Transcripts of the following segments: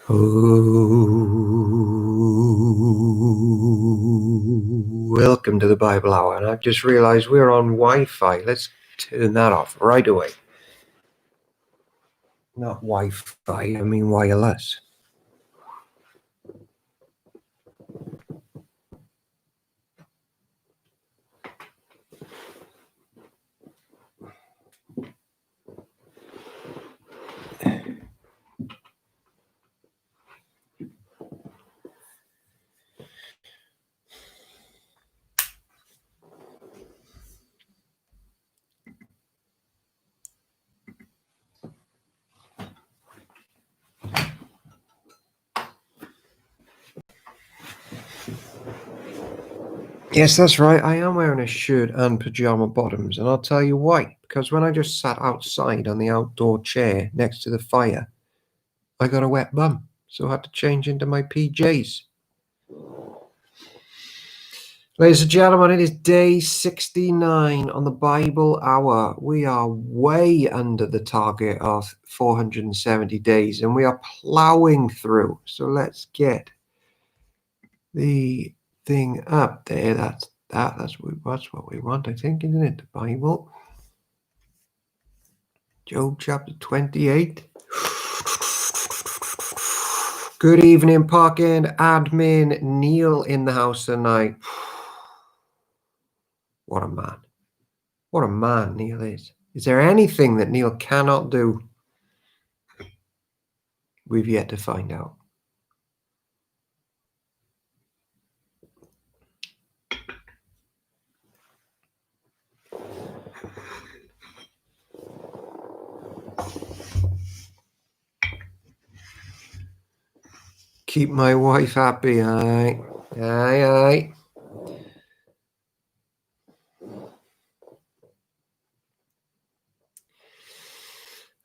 Welcome to the Bible Hour, and I've just realized we're on Wi-Fi. Let's turn that off right away. Not Wi-Fi, I mean wireless. Yes, that's right. I am wearing a shirt and pajama bottoms, and I'll tell you why. Because when I just sat outside on the outdoor chair next to the fire, I got a wet bum, so I had to change into my PJs. Ladies and gentlemen, it is day 69 on the Bible Hour. We are way under the target of 470 days, and we are plowing through. So let's get the thing up there. That's what we want, I think, isn't it? The Bible. Job chapter 28. Good evening, parking admin Neil in the house tonight. What a man. What a man Neil is. Is there anything that Neil cannot do? We've yet to find out. Keep my wife happy, aye. Aye, aye.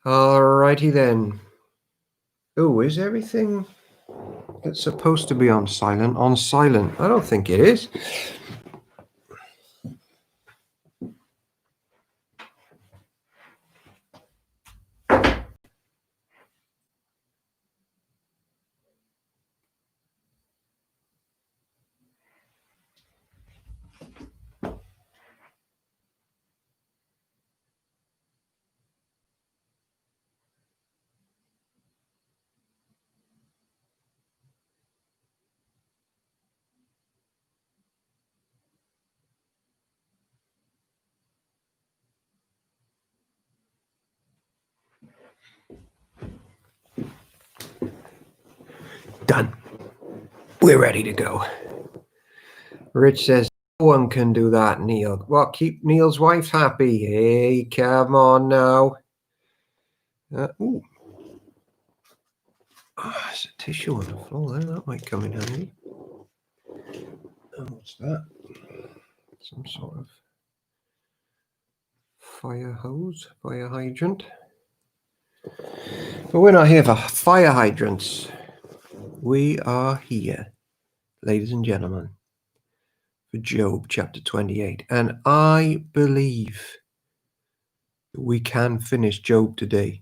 Alrighty then. Oh, is everything that's supposed to be on silent on silent? I don't think it is. Done. We're ready to go. Rich says, no one can do that, Neil. Well, keep Neil's wife happy. Hey, come on now. Ooh. Oh, there's a tissue on the floor there. That might come in handy. Oh, what's that? Some sort of fire hose, fire hydrant. But we're not here for fire hydrants. We are here, ladies and gentlemen, for Job chapter 28. And I believe that we can finish Job today.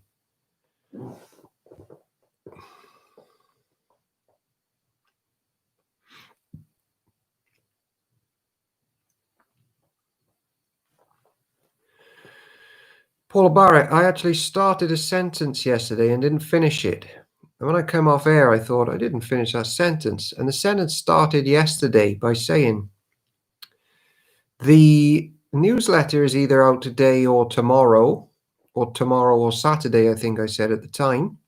Paul Barrett, I actually started a sentence yesterday and didn't finish it. And when I came off air, I thought I didn't finish that sentence. And the sentence started yesterday by saying, the newsletter is either out today or tomorrow or Saturday, I think I said at the time.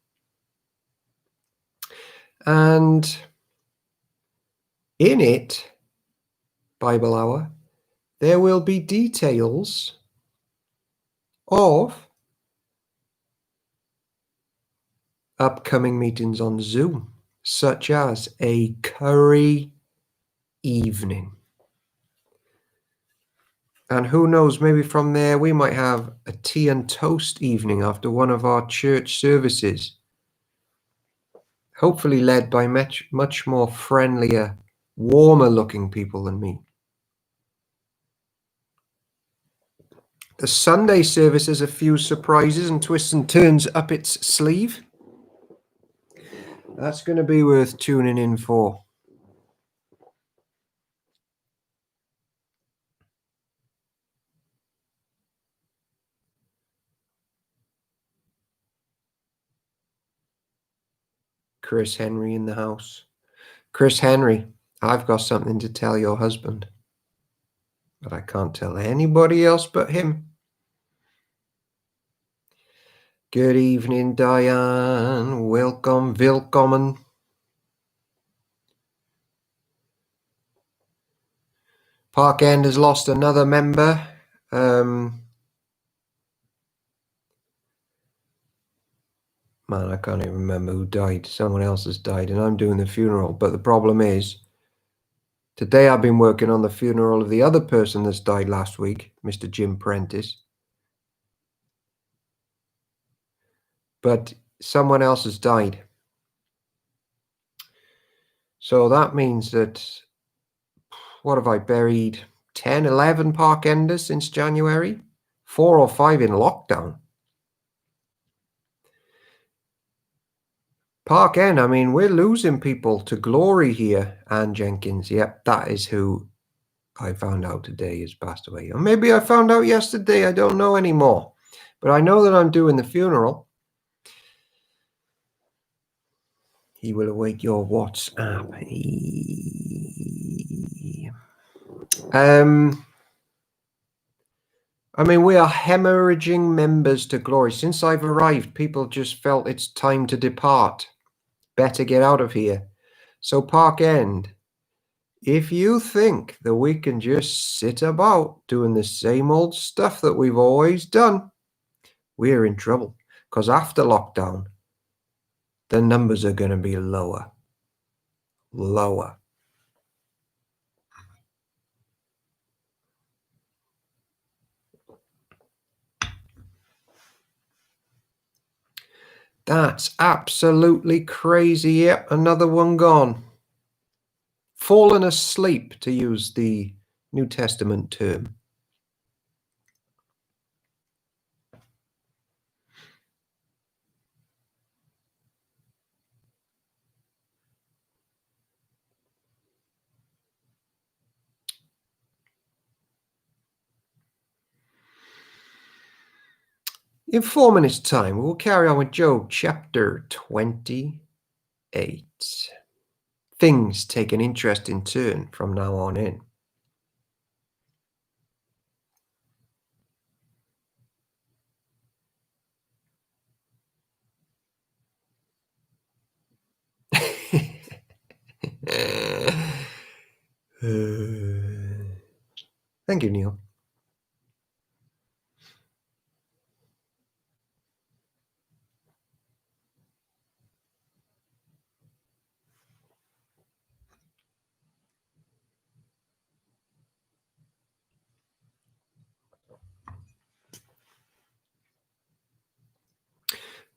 And in it, Bible Hour, there will be details of upcoming meetings on Zoom, such as a curry evening. And who knows, maybe from there we might have a tea and toast evening after one of our church services. Hopefully led by much more friendlier, warmer looking people than me. The Sunday service has a few surprises and twists and turns up its sleeve. That's going to be worth tuning in for. Chris Henry in the house. Chris Henry, I've got something to tell your husband, but I can't tell anybody else but him. Good evening, Diane. Welcome, willkommen. Park End has lost another member. Man, I can't even remember who died. Someone else has died, and I'm doing the funeral. But the problem is, today I've been working on the funeral of the other person that's died last week, Mr. Jim Prentice. But someone else has died. So that means that, what have I buried? 10, 11 Park Enders since January? 4 or 5 in lockdown. Park End, I mean, we're losing people to glory here. Anne Jenkins, yep, that is who I found out today has passed away. Or maybe I found out yesterday, I don't know anymore. But I know that I'm doing the funeral. He will await your WhatsApp. I mean, we are hemorrhaging members to glory. Since I've arrived, people just felt it's time to depart. Better get out of here. So Park End, if you think that we can just sit about doing the same old stuff that we've always done, we're in trouble. Because after lockdown, the numbers are going to be lower. Lower. That's absolutely crazy. Yep, another one gone. Fallen asleep, to use the New Testament term. In 4 minutes' time, we will carry on with Job chapter 28. Things take an interesting turn from now on in. Thank you, Neil.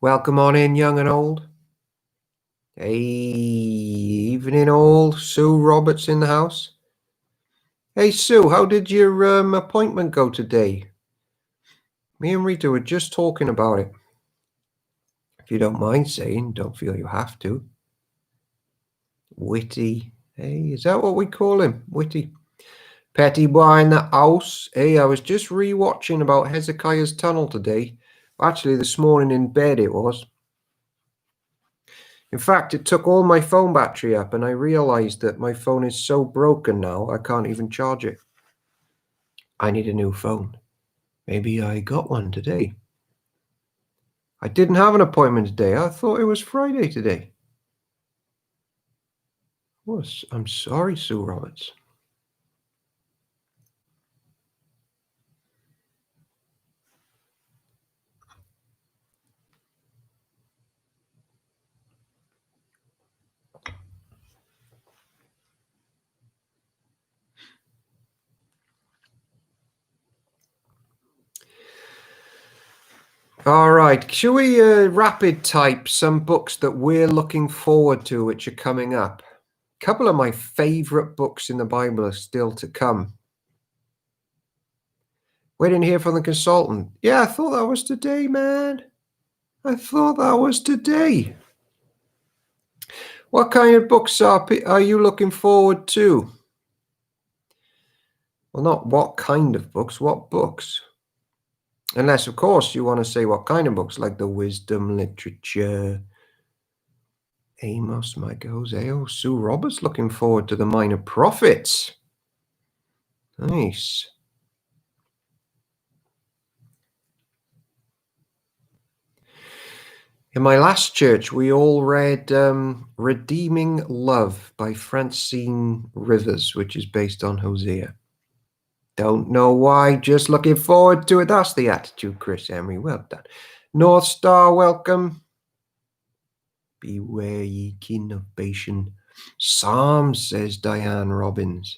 Welcome on in, young and old. Hey, evening all. Sue Roberts in the house. Hey, Sue, how did your appointment go today? Me and Rita were just talking about it. If you don't mind saying, don't feel you have to. Witty. Hey, is that what we call him? Witty. Petty boy in the house. Hey, I was just re-watching about Hezekiah's Tunnel today. Actually, this morning in bed it was. In fact, it took all my phone battery up, and I realized that my phone is so broken now, I can't even charge it. I need a new phone. Maybe I got one today. I didn't have an appointment today. I thought it was Friday today. I'm sorry, Sue Roberts. All right, shall we rapid type some books that we're looking forward to, which are coming up? A couple of my favorite books in the Bible are still to come. Waiting to hear from the consultant. Yeah, I thought that was today, man. I thought that was today. What kind of books are you looking forward to? Well, not what kind of books, what books? Unless, of course, you want to say what kind of books, like the wisdom literature. Amos, Micah, Hosea, Sue Roberts looking forward to the Minor Prophets. Nice. In my last church, we all read Redeeming Love by Francine Rivers, which is based on Hosea. Don't know why, just looking forward to it. That's the attitude, Chris Emery. Well done. North Star, welcome. Beware ye keen of Bashan. Psalms, says Diane Robbins.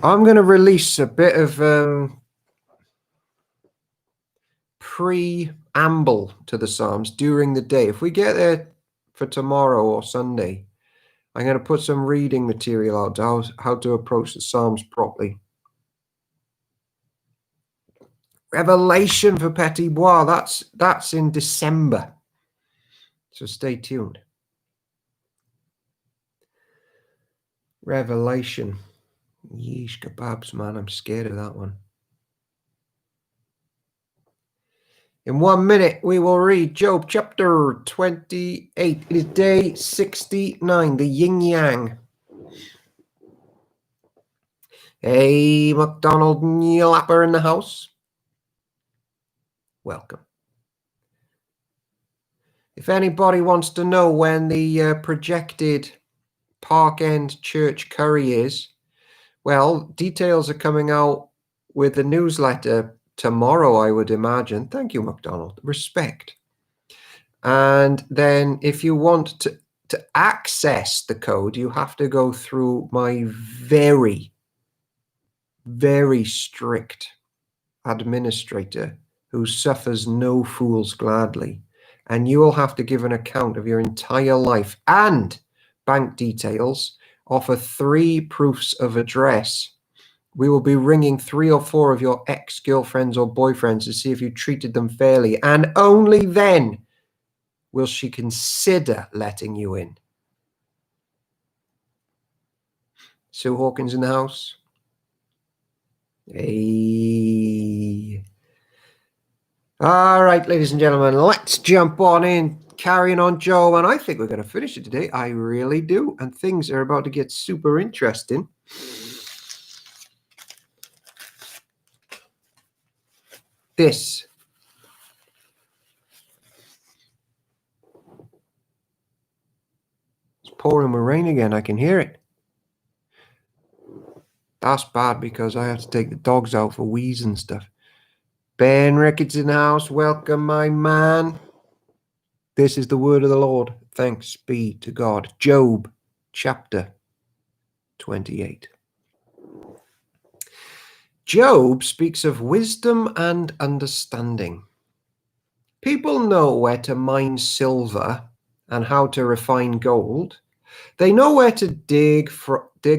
I'm going to release a bit of preamble to the Psalms during the day. If we get there for tomorrow or Sunday, I'm going to put some reading material out how to approach the Psalms properly. Revelation for Petit Bois, that's in December. So stay tuned. Revelation. Yeesh kebabs, man. I'm scared of that one. In 1 minute, we will read Job chapter 28. It is day 69, the yin yang. Hey, McDonald Lapper in the house. Welcome. If anybody wants to know when the projected Park End Church curry is, well, details are coming out with the newsletter tomorrow, I would imagine. Thank you, McDonald. Respect. And then if you want to access the code, you have to go through my very, very strict administrator who suffers no fools gladly. And you will have to give an account of your entire life and bank details, offer 3 proofs of address. We will be ringing 3 or 4 of your ex-girlfriends or boyfriends to see if you treated them fairly. And only then will she consider letting you in. Sue Hawkins in the house. Hey. All right, ladies and gentlemen, let's jump on in. Carrying on, Joe, and I think we're going to finish it today. I really do. And things are about to get super interesting. This. It's pouring with rain again. I can hear it. That's bad because I have to take the dogs out for wheeze and stuff. Ben Ricketts in the house. Welcome, my man. This is the word of the Lord. Thanks be to God. Job chapter 28. Job speaks of wisdom and understanding. People know where to mine silver and how to refine gold. They know where to dig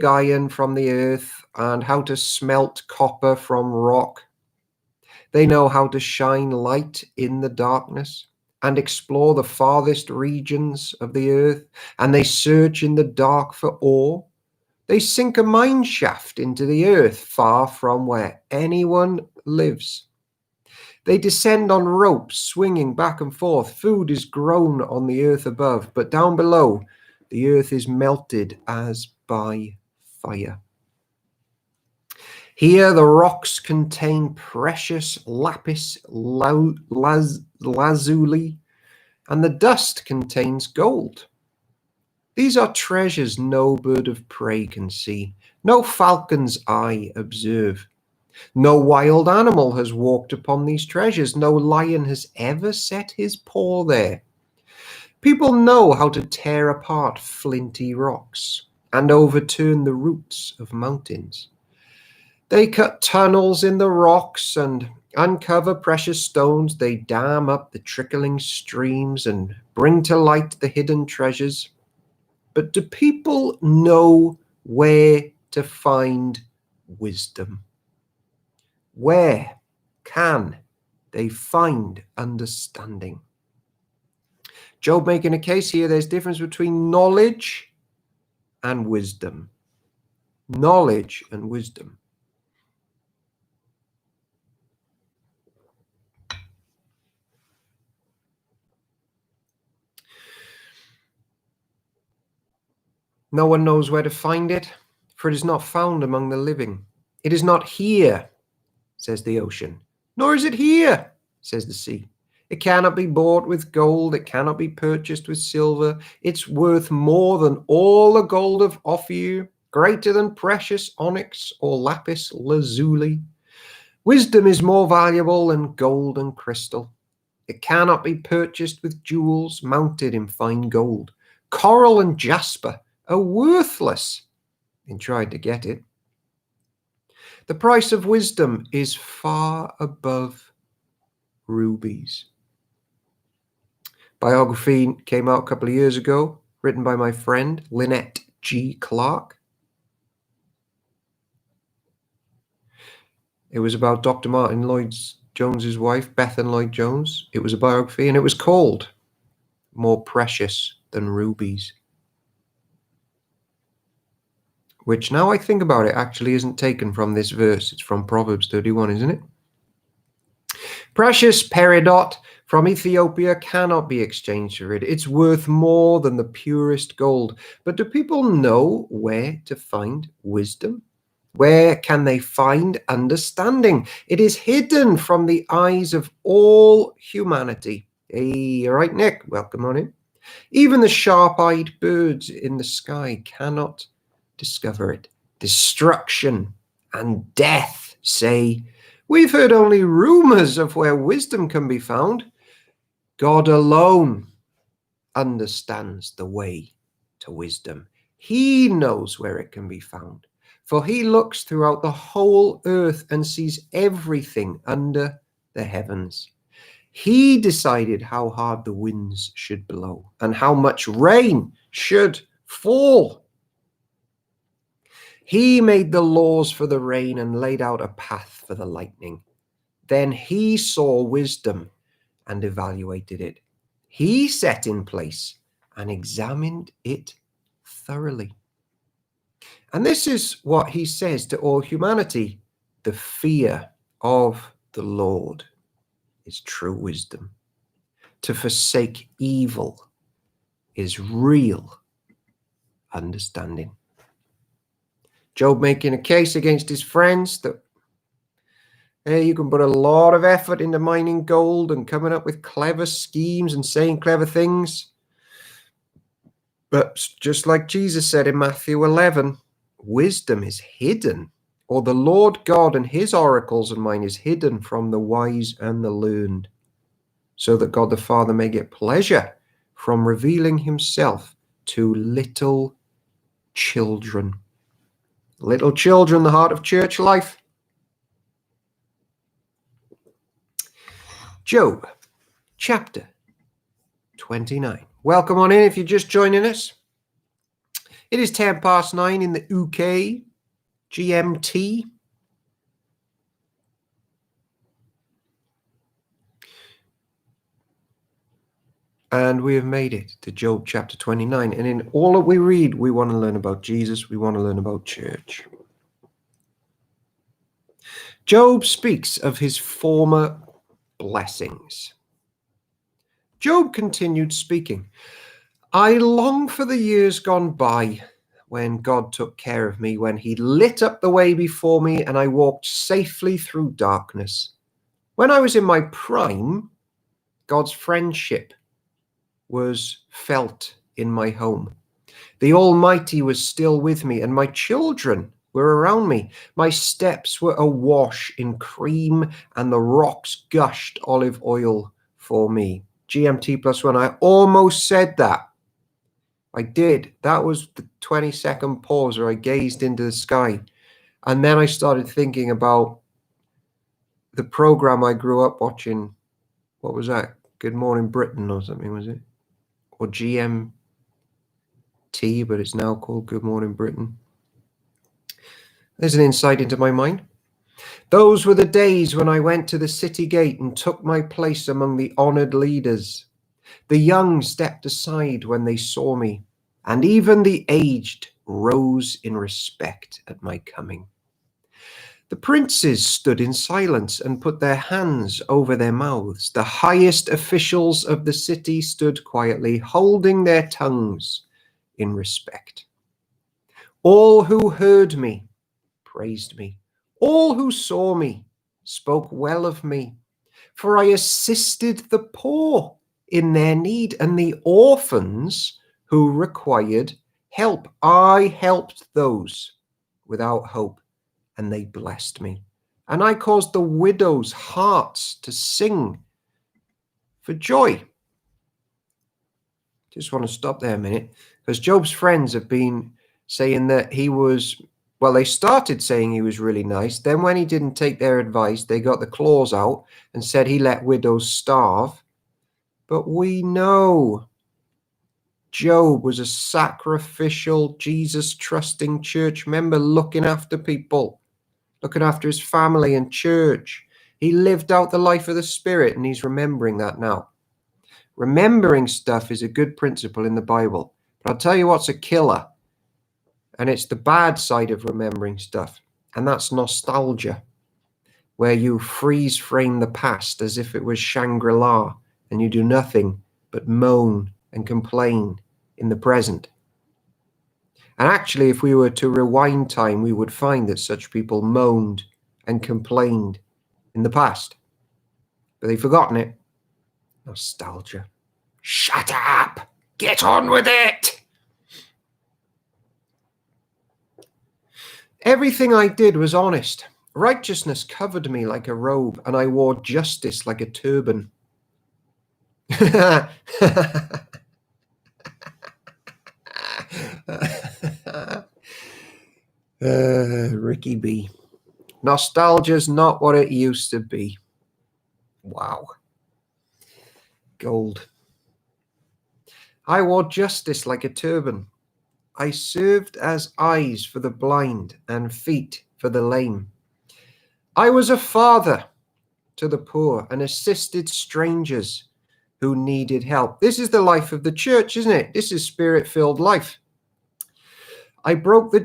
iron from the earth and how to smelt copper from rock. They know how to shine light in the darkness and explore the farthest regions of the earth, and they search in the dark for ore. They sink a mine shaft into the earth far from where anyone lives. They descend on ropes, swinging back and forth. Food is grown on the earth above, but down below, the earth is melted as by fire. Here the rocks contain precious lapis lazuli, and the dust contains gold. These are treasures no bird of prey can see, no falcon's eye observe. No wild animal has walked upon these treasures, no lion has ever set his paw there. People know how to tear apart flinty rocks and overturn the roots of mountains. They cut tunnels in the rocks and uncover precious stones. They dam up the trickling streams and bring to light the hidden treasures. But do people know where to find wisdom? Where can they find understanding? Job making a case here, there's difference between knowledge and wisdom. Knowledge and wisdom. No one knows where to find it, for it is not found among the living. It is not here, says the ocean, nor is it here, says the sea. It cannot be bought with gold. It cannot be purchased with silver. It's worth more than all the gold of Ophir, greater than precious onyx or lapis lazuli. Wisdom is more valuable than gold and crystal. It cannot be purchased with jewels mounted in fine gold. Coral and jasper are worthless in trying to get it. The price of wisdom is far above rubies. Biography came out a couple of years ago, written by my friend Lynette G. Clark. It was about Dr. Martin Lloyd-Jones's wife, Bethan Lloyd-Jones. It was a biography, and it was called More Precious Than Rubies, which, now I think about it, actually isn't taken from this verse. It's from Proverbs 31, isn't it? Precious peridot from Ethiopia cannot be exchanged for it. It's worth more than the purest gold. But do people know where to find wisdom? Where can they find understanding? It is hidden from the eyes of all humanity. Hey, all right, Nick, welcome on in. Even the sharp-eyed birds in the sky cannot discover it. Destruction and death say, we've heard only rumors of where wisdom can be found. God alone understands the way to wisdom. He knows where it can be found, for he looks throughout the whole earth and sees everything under the heavens. He decided how hard the winds should blow and how much rain should fall. He made the laws for the rain and laid out a path for the lightning. Then he saw wisdom and evaluated it. He set in place and examined it thoroughly. And this is what he says to all humanity. The fear of the Lord is true wisdom. To forsake evil is real understanding. Job making a case against his friends that, hey, you can put a lot of effort into mining gold and coming up with clever schemes and saying clever things. But just like Jesus said in Matthew 11, wisdom is hidden, or the Lord God and his oracles and mine is hidden from the wise and the learned, so that God the Father may get pleasure from revealing himself to little children. Little children, the heart of church life. Job, chapter 29. Welcome on in if you're just joining us. It is 9:10 in the UK, GMT. And we have made it to Job chapter 29. And in all that we read, we want to learn about Jesus. We want to learn about church. Job speaks of his former blessings. Job continued speaking. I long for the years gone by when God took care of me, when he lit up the way before me and I walked safely through darkness. When I was in my prime, God's friendship was felt in my home. The Almighty was still with me, and my children were around me. My steps were awash in cream, and the rocks gushed olive oil for me. GMT +1. I almost said that. I did. That was the 20-second pause where I gazed into the sky. And then I started thinking about the program I grew up watching. What was that? Good Morning Britain or something, was it? Or GMT, but it's now called Good Morning Britain. There's an insight into my mind. Those were the days when I went to the city gate and took my place among the honored leaders. The young stepped aside when they saw me, and even the aged rose in respect at my coming. The princes stood in silence and put their hands over their mouths. The highest officials of the city stood quietly, holding their tongues in respect. All who heard me praised me. All who saw me spoke well of me, for I assisted the poor in their need and the orphans who required help. I helped those without hope, and they blessed me. And I caused the widows' hearts to sing for joy. Just want to stop there a minute, because Job's friends have been saying that he was, well, they started saying he was really nice. Then when he didn't take their advice, they got the claws out and said he let widows starve. But we know Job was a sacrificial, Jesus-trusting church member, looking after people, looking after his family and church. He lived out the life of the Spirit, and he's remembering that now. Remembering stuff is a good principle in the Bible. But I'll tell you what's a killer, and it's the bad side of remembering stuff, and that's nostalgia, where you freeze frame the past as if it was Shangri-La, and you do nothing but moan and complain in the present. And actually, if we were to rewind time, we would find that such people moaned and complained in the past, but they've forgotten it. Nostalgia. Shut up! Get on with it! Everything I did was honest. Righteousness covered me like a robe, and I wore justice like a turban. Ricky B. Nostalgia's not what it used to be. Wow. Gold. I wore justice like a turban. I served as eyes for the blind and feet for the lame. I was a father to the poor and assisted strangers who needed help. This is the life of the church, isn't it? This is Spirit-filled life. I broke the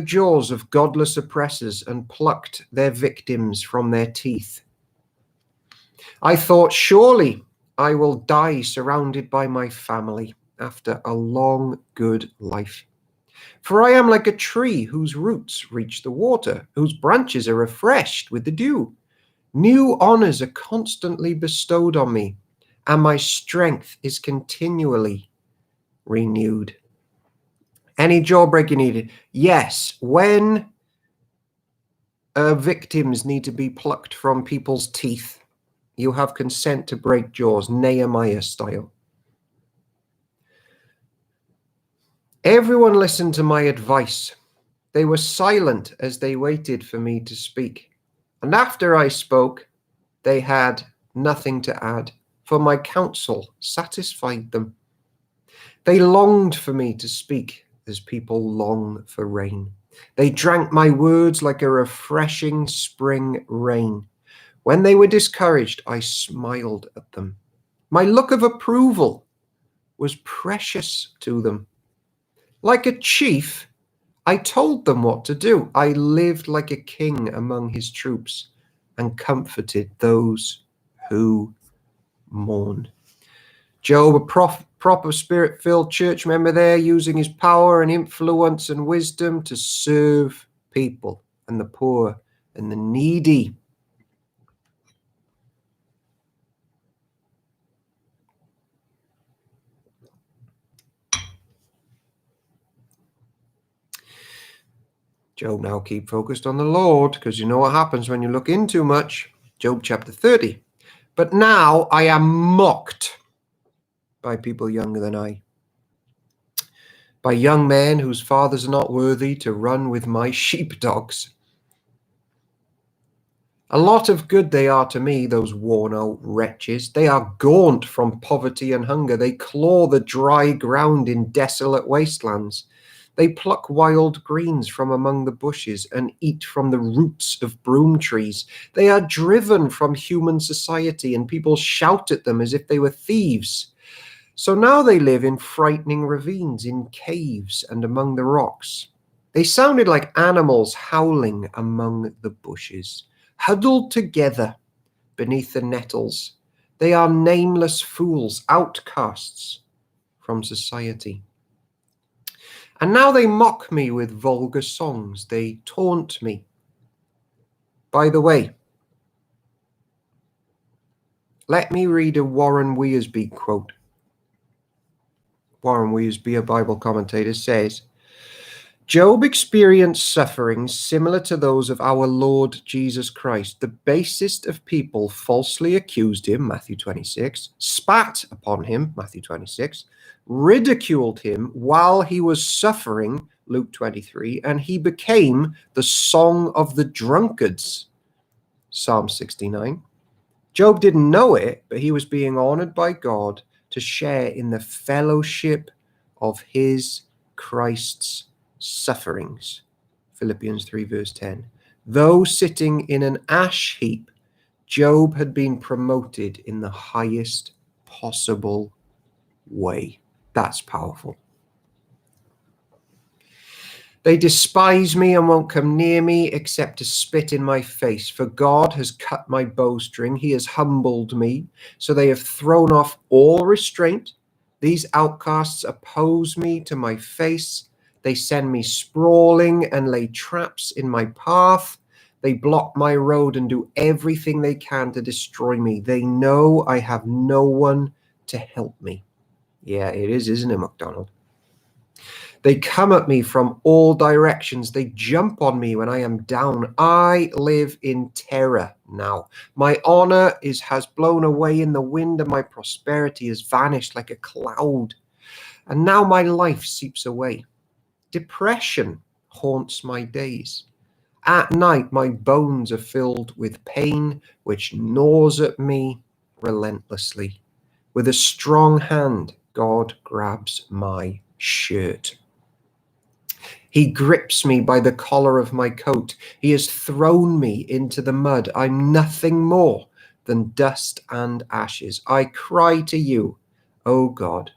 jaws of godless oppressors and plucked their victims from their teeth. I thought, surely I will die surrounded by my family after a long, good life. For I am like a tree whose roots reach the water, whose branches are refreshed with the dew. New honors are constantly bestowed on me, and my strength is continually renewed. Any jawbreaker needed? Yes, when victims need to be plucked from people's teeth, you have consent to break jaws, Nehemiah style. Everyone listened to my advice. They were silent as they waited for me to speak. And after I spoke, they had nothing to add, for my counsel satisfied them. They longed for me to speak as people long for rain. They drank my words like a refreshing spring rain. When they were discouraged, I smiled at them. My look of approval was precious to them. Like a chief, I told them what to do. I lived like a king among his troops and comforted those who mourn. Job, a proper Spirit-filled church member there, using his power and influence and wisdom to serve people and the poor and the needy. Job, now keep focused on the Lord, because you know what happens when you look in too much. Job chapter 30. But now I am mocked by people younger than I, by young men whose fathers are not worthy to run with my sheepdogs. A lot of good they are to me, those worn-out wretches. They are gaunt from poverty and hunger. They claw the dry ground in desolate wastelands. They pluck wild greens from among the bushes and eat from the roots of broom trees. They are driven from human society, and people shout at them as if they were thieves. So now they live in frightening ravines, in caves, and among the rocks. They sounded like animals howling among the bushes, huddled together beneath the nettles. They are nameless fools, outcasts from society. And now they mock me with vulgar songs. They taunt me. By the way, let me read a Warren Wiersbe quote. Warren Wiersbe, a Bible commentator, says, Job experienced sufferings similar to those of our Lord Jesus Christ. The basest of people falsely accused him, Matthew 26, spat upon him, Matthew 26, ridiculed him while he was suffering, Luke 23, and he became the song of the drunkards, Psalm 69. Job didn't know it, but he was being honored by God to share in the fellowship of his Christ's sufferings. Philippians 3 verse 10. Though sitting in an ash heap, Job had been promoted in the highest possible way. That's powerful. They despise me and won't come near me except to spit in my face. For God has cut my bowstring. He has humbled me. So they have thrown off all restraint. These outcasts oppose me to my face. They send me sprawling and lay traps in my path. They block my road and do everything they can to destroy me. They know I have no one to help me. Yeah, it is, isn't it, MacDonald? They come at me from all directions. They jump on me when I am down. I live in terror now. My honor has blown away in the wind, and my prosperity has vanished like a cloud. And now my life seeps away. Depression haunts my days. At night, my bones are filled with pain, which gnaws at me relentlessly. With a strong hand, God grabs my shirt. He grips me by the collar of my coat. He has thrown me into the mud. I'm nothing more than dust and ashes. I cry to you, O God,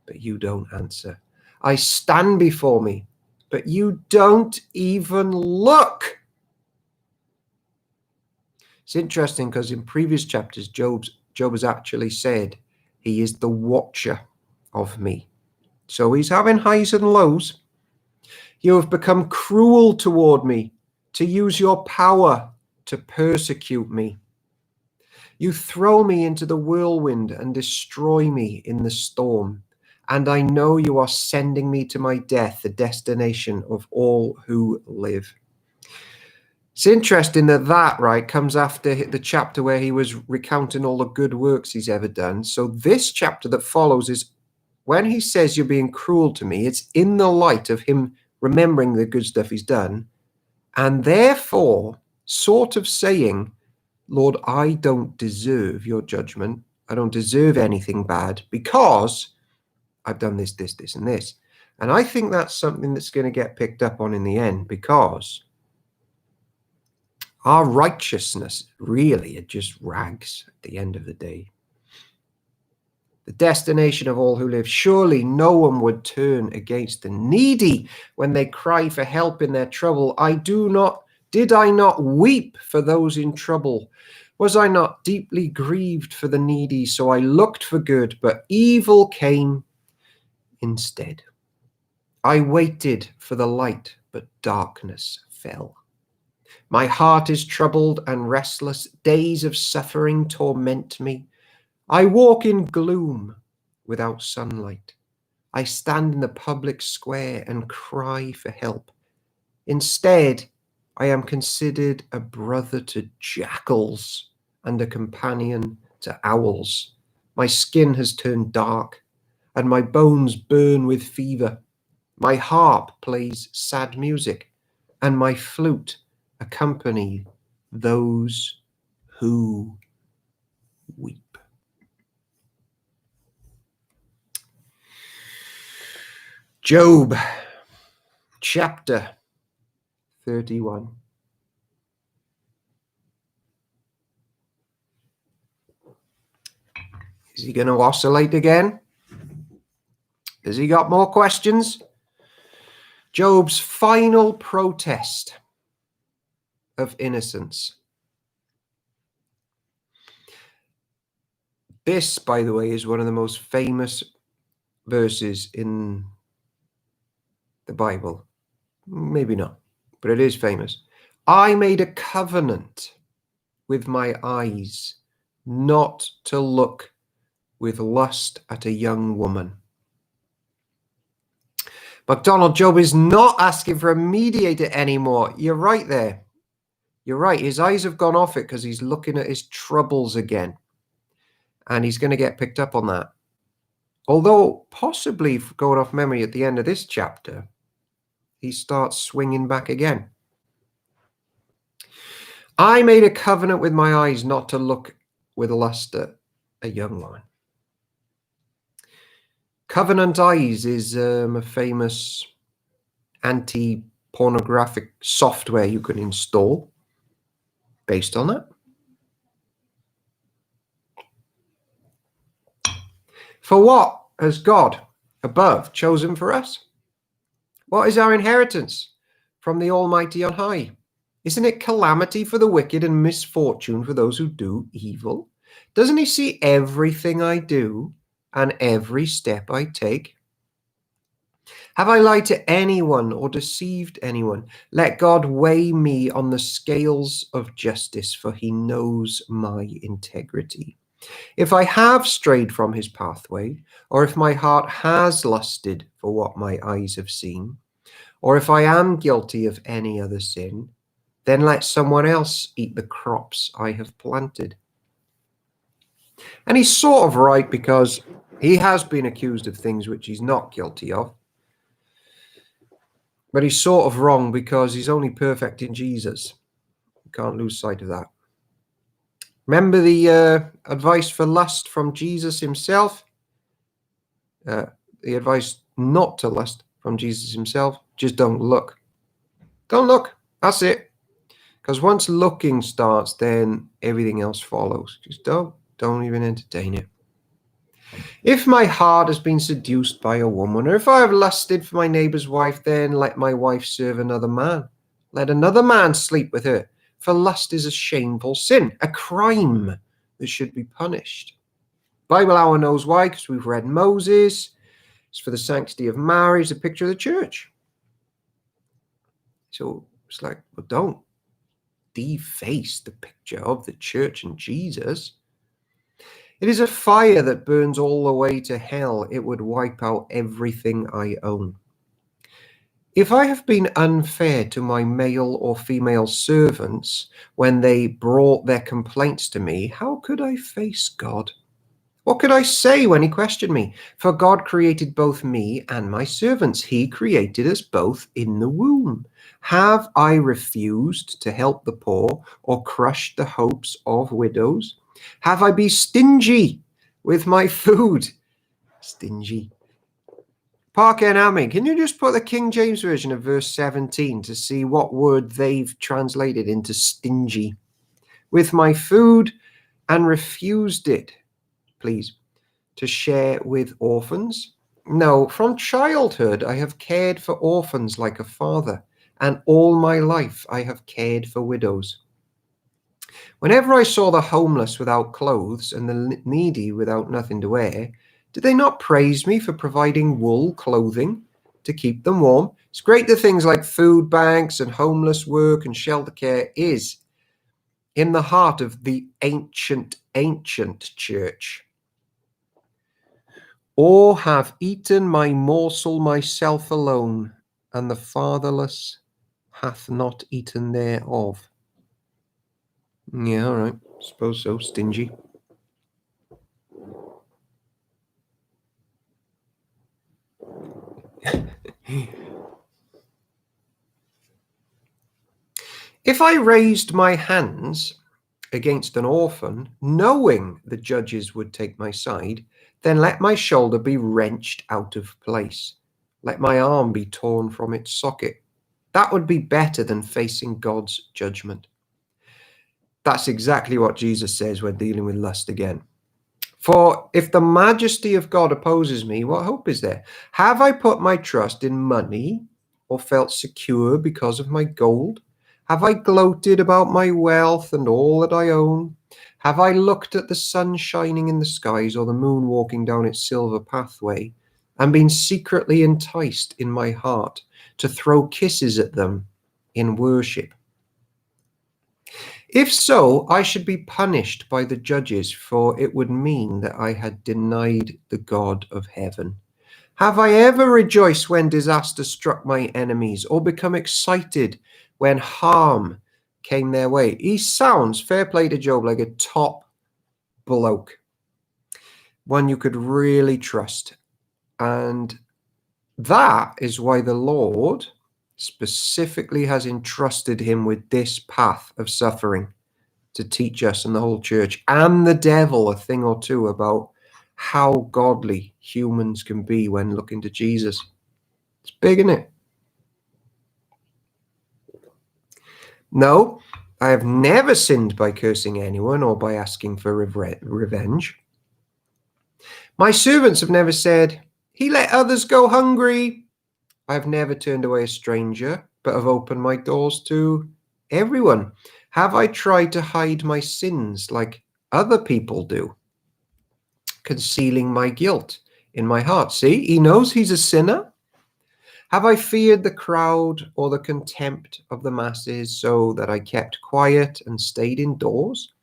but you don't answer. I stand before me, but you don't even look. It's interesting because in previous chapters, Job has actually said he is the watcher of me. So he's having highs and lows. You have become cruel toward me, to use your power to persecute me. You throw me into the whirlwind and destroy me in the storm. And I know you are sending me to my death, the destination of all who live. It's interesting that right, comes after the chapter where he was recounting all the good works he's ever done. So this chapter that follows is when he says you're being cruel to me, it's in the light of him remembering the good stuff he's done, and therefore sort of saying, Lord, I don't deserve your judgment. I don't deserve anything bad because I've done this, this, this, and this. And I think that's something that's going to get picked up on in the end, because our righteousness really are just rags at the end of the day. The destination of all who live. Surely no one would turn against the needy when they cry for help in their trouble. Did I not weep for those in trouble? Was I not deeply grieved for the needy? So I looked for good, but evil came instead. I waited for the light, but darkness fell. My heart is troubled and restless. Days of suffering torment me. I walk in gloom without sunlight. I stand in the public square and cry for help. Instead, I am considered a brother to jackals and a companion to owls. My skin has turned dark, and my bones burn with fever. My harp plays sad music, and my flute accompanies those who weep. Job, chapter 31. Is he going to oscillate again? Has he got more questions? Job's final protest of innocence. This, by the way, is one of the most famous verses in the Bible. Maybe not, but it is famous. I made a covenant with my eyes not to look with lust at a young woman. MacDonald, Job is not asking for a mediator anymore. You're right there. You're right. His eyes have gone off it because he's looking at his troubles again. And he's going to get picked up on that. Although possibly going off memory at the end of this chapter, he starts swinging back again. I made a covenant with my eyes not to look with lust at a young woman. Covenant Eyes is a famous anti-pornographic software you can install based on that. For what has God above chosen for us? What is our inheritance from the Almighty on high? Isn't it calamity for the wicked and misfortune for those who do evil? Doesn't he see everything I do and every step I take? Have I lied to anyone or deceived anyone? Let God weigh me on the scales of justice, for he knows my integrity. If I have strayed from his pathway, or if my heart has lusted for what my eyes have seen, or if I am guilty of any other sin, then let someone else eat the crops I have planted. And he's sort of right, because he has been accused of things which he's not guilty of. But he's sort of wrong, because he's only perfect in Jesus. You can't lose sight of that. Remember the advice for lust from Jesus himself? The advice not to lust from Jesus himself: just don't look. Don't look. That's it. Because once looking starts, then everything else follows. Just don't even entertain it. If my heart has been seduced by a woman, or if I have lusted for my neighbor's wife, then let my wife serve another man. Let another man sleep with her. For lust is a shameful sin, a crime that should be punished. Bible Hour knows why, because we've read Moses. It's for the sanctity of marriage, a picture of the church. So it's like, well, don't deface the picture of the church and Jesus. It is a fire that burns all the way to hell. It would wipe out everything I own. If I have been unfair to my male or female servants when they brought their complaints to me, how could I face God? What could I say when he questioned me? For God created both me and my servants. He created us both in the womb. Have I refused to help the poor or crushed the hopes of widows? Have I been stingy with my food? Stingy. Parker and Aming, can you just put the King James Version of verse 17 to see what word they've translated into stingy? With my food and refused it, please, to share with orphans? No, from childhood I have cared for orphans like a father, and all my life I have cared for widows. Whenever I saw the homeless without clothes and the needy without nothing to wear, did they not praise me for providing wool clothing to keep them warm? It's great that things like food banks and homeless work and shelter care is in the heart of the ancient church. Or have eaten my morsel myself alone, and the fatherless hath not eaten thereof. Yeah, all right. Suppose so. Stingy. If I raised my hands against an orphan, knowing the judges would take my side, then let my shoulder be wrenched out of place. Let my arm be torn from its socket. That would be better than facing God's judgment. That's exactly what Jesus says when dealing with lust again. For if the majesty of God opposes me, what hope is there? Have I put my trust in money or felt secure because of my gold? Have I gloated about my wealth and all that I own? Have I looked at the sun shining in the skies or the moon walking down its silver pathway and been secretly enticed in my heart to throw kisses at them in worship? If so, I should be punished by the judges, for it would mean that I had denied the God of heaven. Have I ever rejoiced when disaster struck my enemies, or become excited when harm came their way? He sounds, fair play to Job, like a top bloke, one you could really trust. And that is why the Lord specifically has entrusted him with this path of suffering, to teach us and the whole church and the devil a thing or two about how godly humans can be when looking to Jesus. It's big, isn't it? No, I have never sinned by cursing anyone or by asking for revenge. My servants have never said, "He let others go hungry." I have never turned away a stranger, but have opened my doors to everyone. Have I tried to hide my sins like other people do, concealing my guilt in my heart? See, he knows he's a sinner. Have I feared the crowd or the contempt of the masses so that I kept quiet and stayed indoors?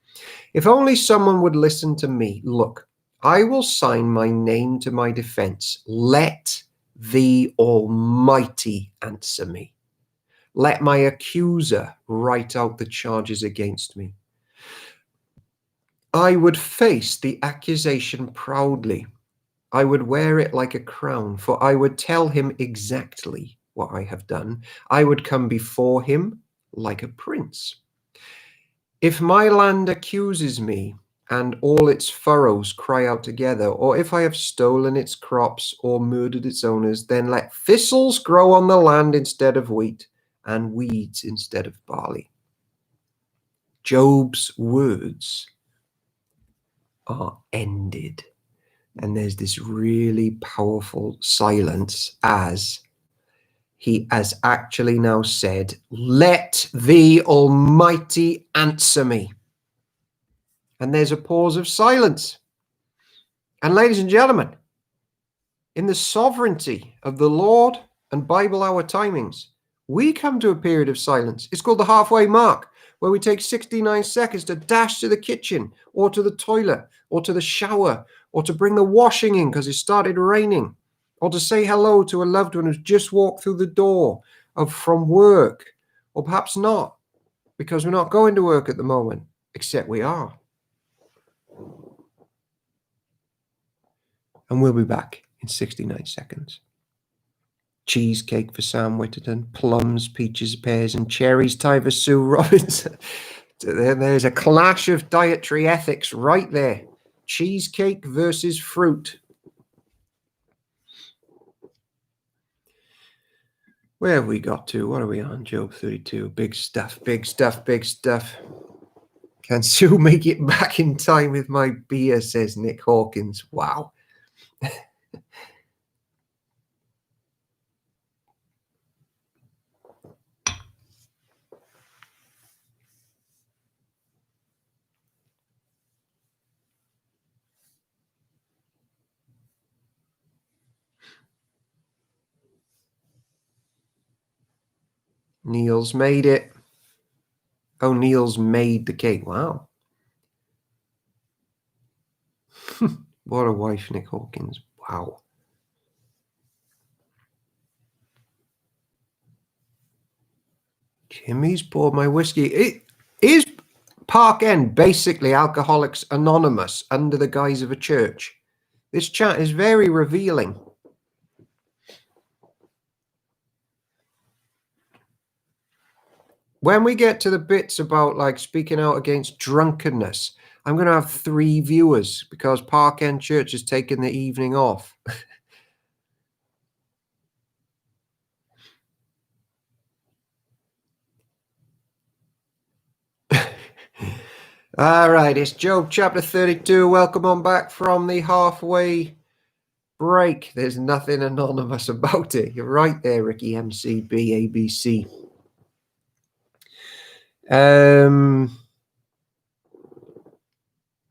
If only someone would listen to me. Look, I will sign my name to my defense. Let the Almighty answer me. Let my accuser write out the charges against me. I would face the accusation proudly. I would wear it like a crown, for I would tell him exactly what I have done. I would come before him like a prince. If my land accuses me and all its furrows cry out together, or if I have stolen its crops or murdered its owners, then let thistles grow on the land instead of wheat and weeds instead of barley. Job's words are ended. And there's this really powerful silence as he has actually now said, "Let the Almighty answer me." And there's a pause of silence. And ladies and gentlemen, in the sovereignty of the Lord and Bible hour timings, we come to a period of silence. It's called the halfway mark, where we take 69 seconds to dash to the kitchen or to the toilet or to the shower or to bring the washing in because it started raining, or to say hello to a loved one who's just walked through the door from work, or perhaps not, because we're not going to work at the moment, except we are. And we'll be back in 69 seconds. Cheesecake for Sam Witterton, plums, peaches, pears, and cherries, tie for Sue Robinson. There's a clash of dietary ethics right there. Cheesecake versus fruit. Where have we got to? What are we on? Job 32. Big stuff, big stuff, big stuff. Can Sue make it back in time with my beer, says Nick Hawkins. Wow. Neil's made it. Oh, Neil's made the cake. Wow. What a wife, Nick Hawkins. Wow. Jimmy's poured my whiskey. It is Park End basically Alcoholics Anonymous under the guise of a church. This chat is very revealing. When we get to the bits about like speaking out against drunkenness, I'm going to have 3 viewers because Park End Church has taken the evening off. All right, it's Job chapter 32. Welcome on back from the halfway break. There's nothing anonymous about it. You're right there, Ricky MCB ABC.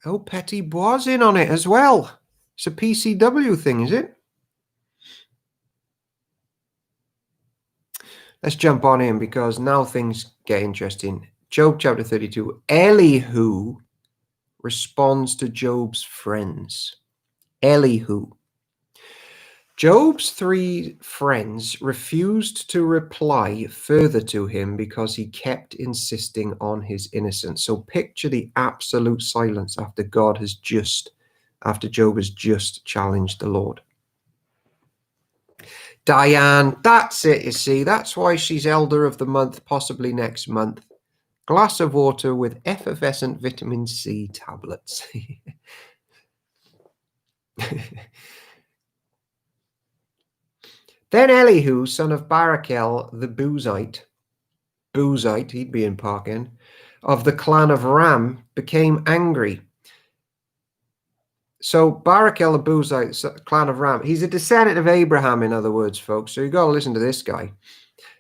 Oh, Petty Bois in on it as well. It's a PCW thing, is it? Let's jump on in because now things get interesting. Job chapter 32. Elihu responds to Job's friends. Elihu. Job's three friends refused to reply further to him because he kept insisting on his innocence. So picture the absolute silence after Job has just challenged the Lord. Diane, that's it, you see. That's why she's Elder of the Month, possibly next month. Glass of water with effervescent vitamin C tablets. Then Elihu, son of Barachel the Buzite, he'd be in Parkin, of the clan of Ram, became angry. So Barachel the Buzite, clan of Ram, he's a descendant of Abraham, in other words, folks. So you got to listen to this guy.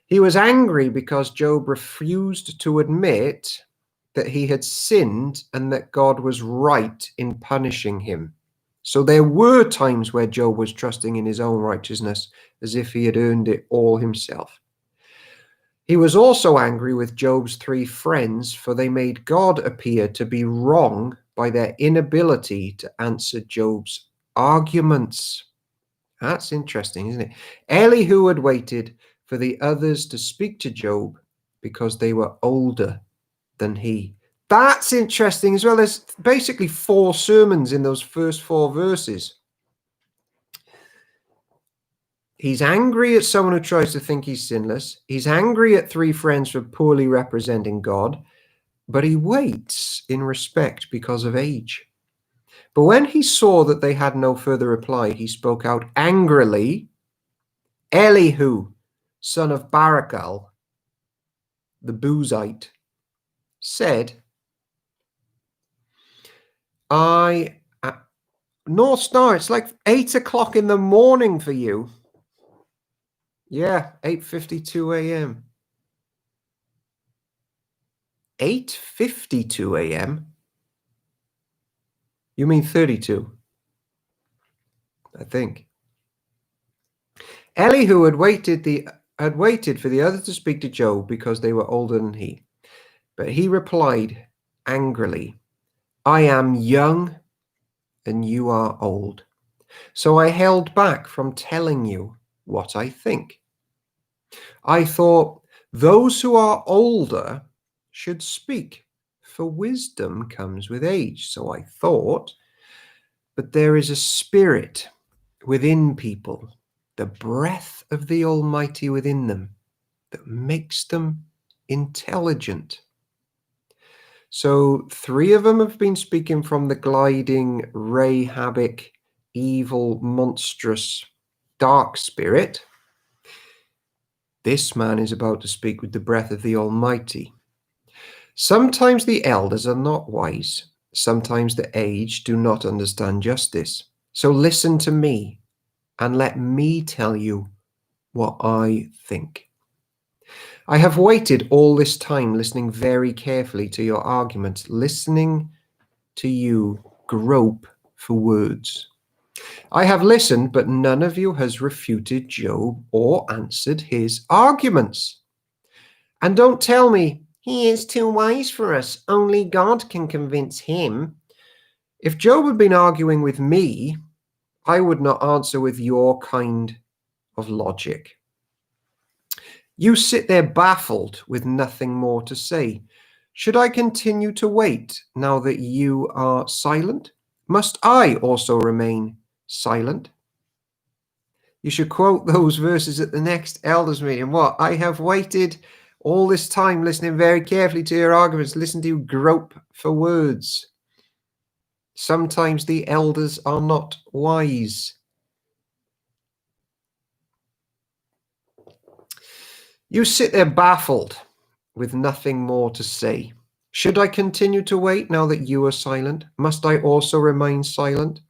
He was angry because Job refused to admit that he had sinned and that God was right in punishing him. So there were times where Job was trusting in his own righteousness as if he had earned it all himself. He was also angry with Job's three friends, for they made God appear to be wrong by their inability to answer Job's arguments. That's interesting, isn't it? Elihu had waited for the others to speak to Job because they were older than he. That's interesting as well. There's basically 4 sermons in those first 4 verses. He's angry at someone who tries to think he's sinless. He's angry at 3 friends for poorly representing God, but he waits in respect because of age. But when he saw that they had no further reply, he spoke out angrily. Elihu, son of Barachel, the Buzite, said, North Star, it's like 8 o'clock in the morning for you. Yeah, 8:52 a.m. 8:52 a.m.? You mean 32? I think. Elihu had waited for the others to speak to Job because they were older than he. But he replied angrily, I am young and you are old. So I held back from telling you what I think. I thought those who are older should speak, for wisdom comes with age. So I thought, but there is a spirit within people, the breath of the Almighty within them, that makes them intelligent. So 3 of them have been speaking from the gliding, Rahabic, evil, monstrous, dark spirit. This man is about to speak with the breath of the Almighty. Sometimes the elders are not wise. Sometimes the aged do not understand justice. So listen to me and let me tell you what I think. I have waited all this time, listening very carefully to your arguments, listening to you grope for words. I have listened, but none of you has refuted Job or answered his arguments. And don't tell me, he is too wise for us. Only God can convince him. If Job had been arguing with me, I would not answer with your kind of logic. You sit there baffled with nothing more to say. Should I continue to wait now that you are silent? Must I also remain silent? You should quote those verses at the next elders meeting. What? I have waited all this time, listening very carefully to your arguments. Listen to you grope for words. Sometimes the elders are not wise. You sit there baffled with nothing more to say. Should I continue to wait now that you are silent? Must I also remain silent?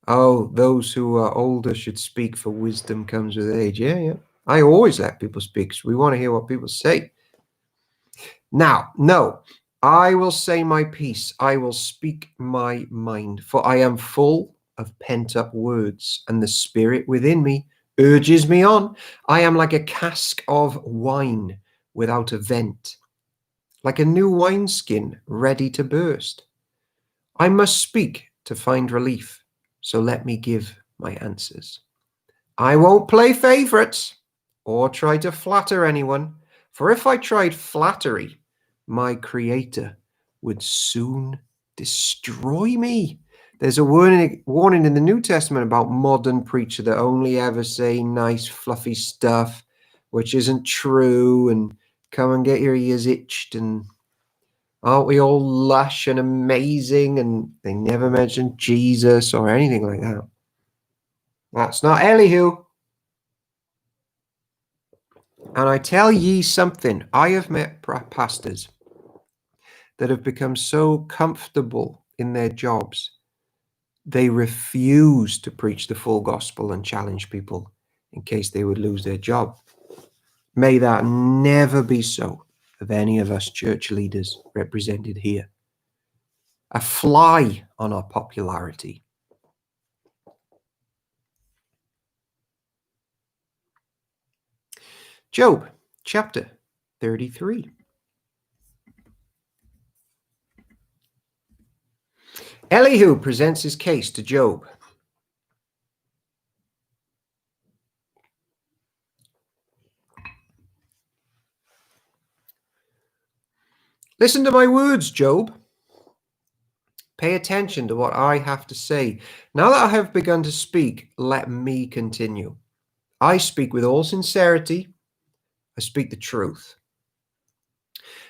Oh, those who are older should speak, for wisdom comes with age. Yeah. I always let people speak, so we want to hear what people say. Now, no, I will say my piece. I will speak my mind, for I am full of pent-up words, and the spirit within me urges me on. I am like a cask of wine without a vent, like a new wineskin ready to burst. I must speak to find relief, so let me give my answers. I won't play favorites or try to flatter anyone, for if I tried flattery, my creator would soon destroy me. There's a warning in the New Testament about modern preachers that only ever say nice, fluffy stuff, which isn't true, and come and get your ears itched, and aren't we all lush and amazing, and they never mention Jesus or anything like that. That's not Elihu. And I tell ye something, I have met pastors that have become so comfortable in their jobs, they refuse to preach the full gospel and challenge people in case they would lose their job. May that never be so of any of us church leaders represented here. A fly on our popularity. Job chapter 33. Elihu presents his case to Job. Listen to my words, Job. Pay attention to what I have to say. Now that I have begun to speak, let me continue. I speak with all sincerity. I speak the truth.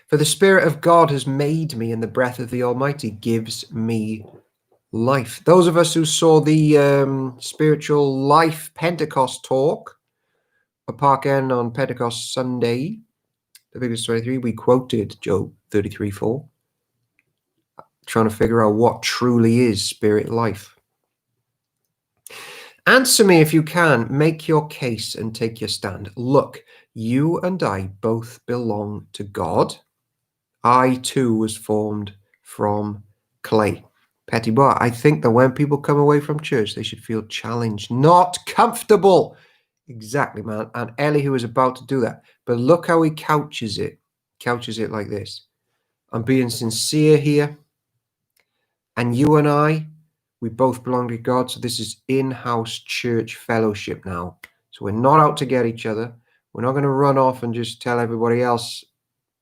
For the Spirit of God has made me, and the breath of the Almighty gives me life. Those of us who saw the spiritual life Pentecost talk at Park End on Pentecost Sunday, Leviticus 23, we quoted Job 33:4, trying to figure out what truly is spirit life. Answer me if you can, make your case and take your stand. Look, you and I both belong to God. I too was formed from clay. Petty Bar, I think that when people come away from church, they should feel challenged, not comfortable. Exactly, man. And Elihu is about to do that. But look how he couches it. Couches it like this. I'm being sincere here. And you and I, we both belong to God. So this is in-house church fellowship now. So we're not out to get each other. We're not going to run off and just tell everybody else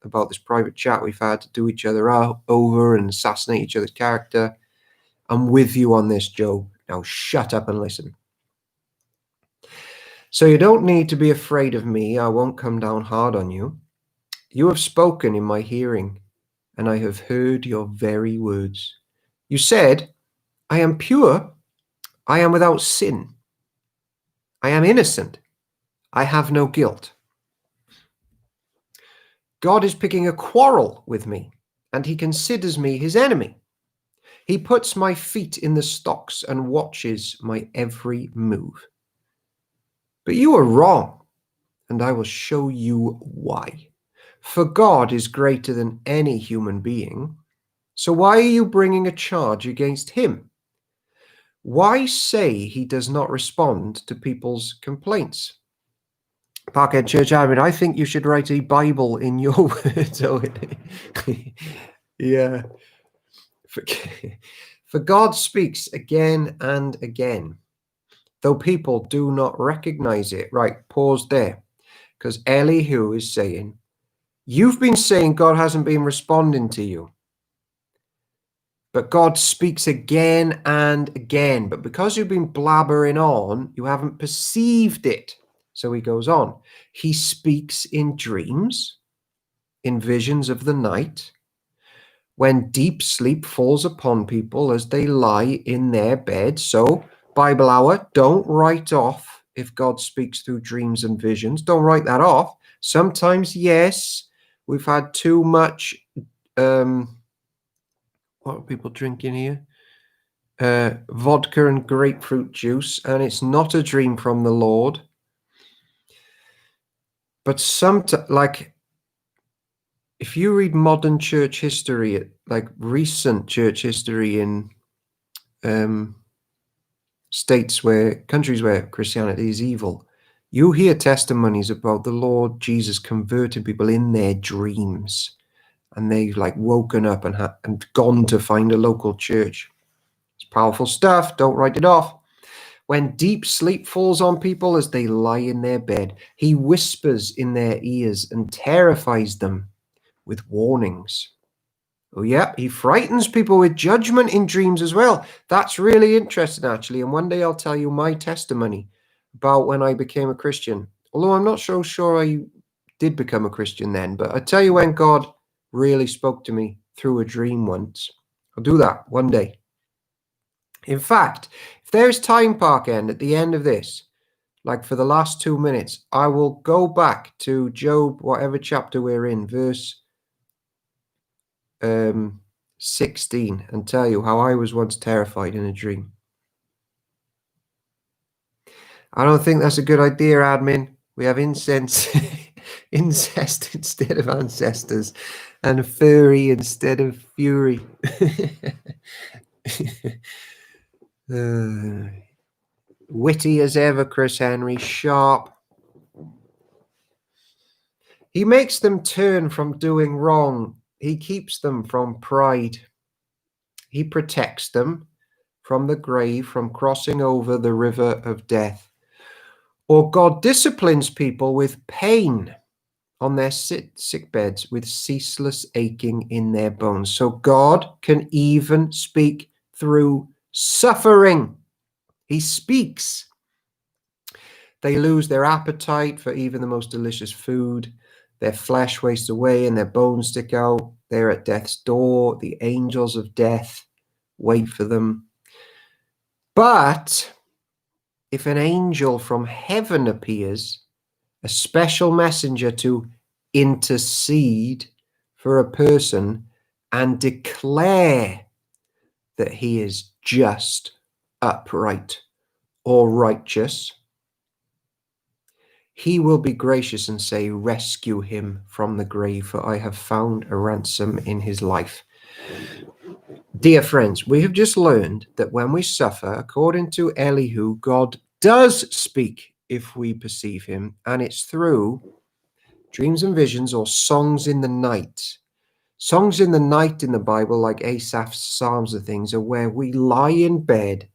about this private chat we've had to do each other over and assassinate each other's character. I'm with you on this, Job. Now shut up and listen. So you don't need to be afraid of me. I won't come down hard on you. You have spoken in my hearing, and I have heard your very words. You said, I am pure. I am without sin. I am innocent. I have no guilt. God is picking a quarrel with me, and he considers me his enemy. He puts my feet in the stocks and watches my every move. But you are wrong, and I will show you why. For God is greater than any human being. So why are you bringing a charge against him? Why say he does not respond to people's complaints? Parkhead Church Admin, I think you should write a Bible in your words. Yeah. For God speaks again and again, though people do not recognize it. Right, pause there. Because Elihu is saying, you've been saying God hasn't been responding to you. But God speaks again and again. But because you've been blabbering on, you haven't perceived it. So he goes on. He speaks in dreams, in visions of the night, when deep sleep falls upon people as they lie in their bed. So, Bible Hour, don't write off if God speaks through dreams and visions. Don't write that off. Sometimes, yes, We've had too much, what are people drinking here? Vodka and grapefruit juice, and it's not a dream from the Lord. But like, if you read modern church history, like recent church history in countries where Christianity is evil, you hear testimonies about the Lord Jesus converting people in their dreams, and they've like woken up and gone to find a local church. It's powerful stuff. Don't write it off. When deep sleep falls on people as they lie in their bed, he whispers in their ears and terrifies them with warnings. Oh, yeah, he frightens people with judgment in dreams as well. That's really interesting, actually. And one day I'll tell you my testimony about when I became a Christian. Although I'm not so sure I did become a Christian then, but I tell you when God really spoke to me through a dream once. I'll do that one day. In fact, if there's time park end at the end of this, like for the last 2 minutes, I will go back to Job, whatever chapter we're in, verse 16, and tell you how I was once terrified in a dream. I don't think that's a good idea, admin. We have incest instead of ancestors, and furry instead of fury. Witty as ever, Chris Henry, sharp. He makes them turn from doing wrong. He keeps them from pride. He protects them from the grave, from crossing over the river of death. Or God disciplines people with pain on their sick beds, with ceaseless aching in their bones. So God can even speak through suffering. He speaks. They lose their appetite for even the most delicious food. Their flesh wastes away and their bones stick out. They're at death's door. The angels of death wait for them. But if an angel from heaven appears, a special messenger to intercede for a person and declare that he is just, upright, or righteous, he will be gracious and say, rescue him from the grave, for I have found a ransom in his life. Dear friends, we have just learned that when we suffer, according to Elihu, God does speak if we perceive him, and it's through dreams and visions or songs in the night. Songs in the night in the Bible, like Asaph's Psalms and things, are where we lie in bed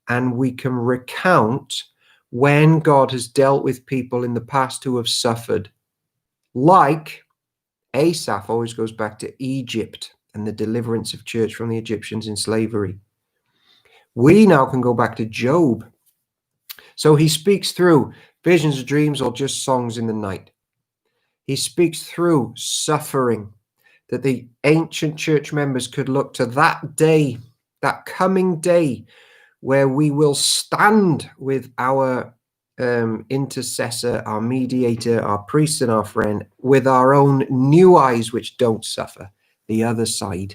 and we can recount when God has dealt with people in the past who have suffered. Like Asaph always goes back to Egypt and the deliverance of church from the Egyptians in slavery. We now can go back to Job. So he speaks through visions, dreams, or just songs in the night. He speaks through suffering, that the ancient church members could look to that day, that coming day, where we will stand with our intercessor, our mediator, our priest, and our friend, with our own new eyes, which don't suffer, the other side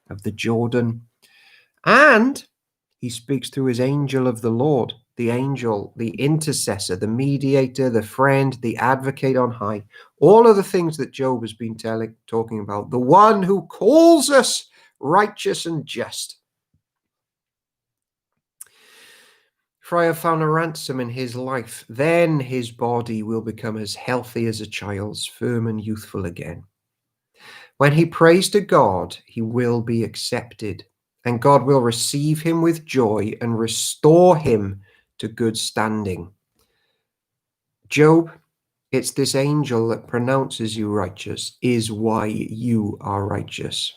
of the Jordan. And he speaks through his angel of the Lord, the angel, the intercessor, the mediator, the friend, the advocate on high. All of the things that Job has been talking about, the one who calls us righteous and just. For I have found a ransom in his life. Then his body will become as healthy as a child's, firm and youthful again. When he prays to God, he will be accepted, and God will receive him with joy and restore him to good standing. Job, it's this angel that pronounces you righteous is why you are righteous.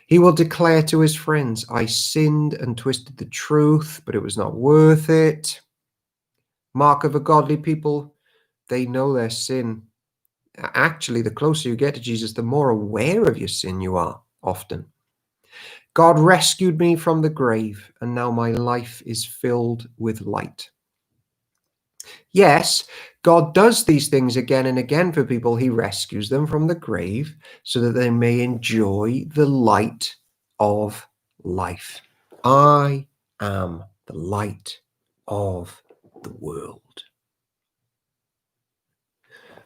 He will declare to his friends, I sinned and twisted the truth, but it was not worth it. Mark of a godly people, they know their sin. Actually, the closer you get to Jesus, the more aware of your sin you are often. God rescued me from the grave, and now my life is filled with light. Yes, God does these things again and again for people. He rescues them from the grave so that they may enjoy the light of life. I am the light of the world.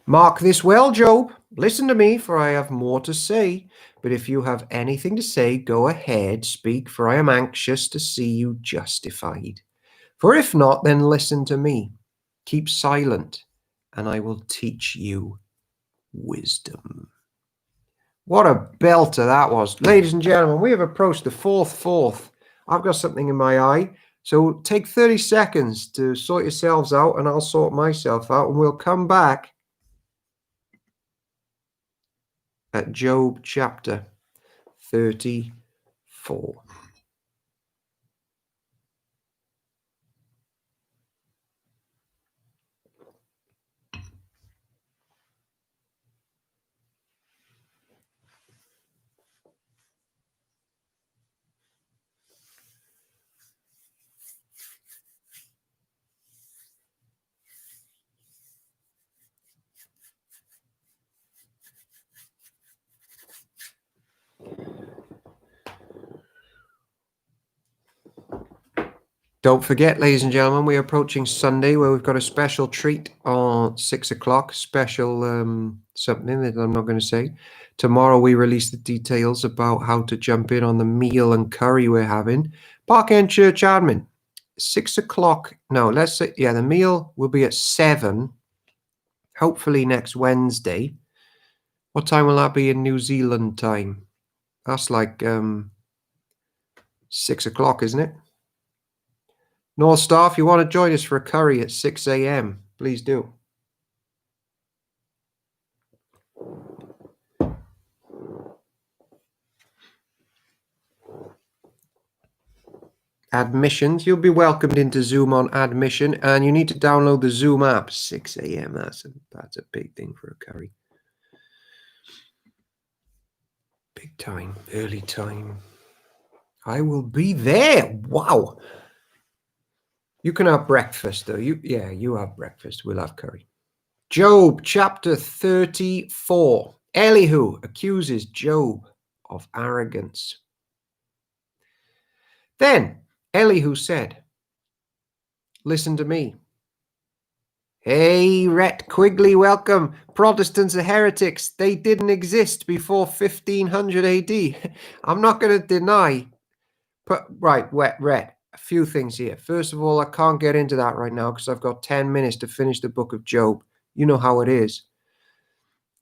Mark this well, Job. Listen to me, for I have more to say. But if you have anything to say, go ahead, speak, for I am anxious to see you justified. For if not, then listen to me. Keep silent, and I will teach you wisdom. What a belter that was. Ladies and gentlemen, we have approached the fourth. I've got something in my eye. So take 30 seconds to sort yourselves out, and I'll sort myself out, and we'll come back at Job chapter 34. Don't forget, ladies and gentlemen, we're approaching Sunday where we've got a special treat on 6 o'clock, special something that I'm not going to say. Tomorrow we release the details about how to jump in on the meal and curry we're having. Park End Church admin, 6 o'clock. No, let's say, yeah, the meal will be at 7, hopefully next Wednesday. What time will that be in New Zealand time? That's like 6 o'clock, isn't it? North Star, if you want to join us for a curry at 6 a.m., please do. Admissions, you'll be welcomed into Zoom on admission, and you need to download the Zoom app. 6 a.m., that's a big thing for a curry. Big time, early time. I will be there. Wow. You can have breakfast, though. You have breakfast. We'll have curry. Job chapter 34. Elihu accuses Job of arrogance. Then Elihu said, listen to me. Hey, Rhett Quigley, welcome. Protestants are heretics. They didn't exist before 1500 AD. I'm not going to deny. But right, Rhett, a few things here. First of all, I can't get into that right now because I've got 10 minutes to finish the book of Job. You know how it is.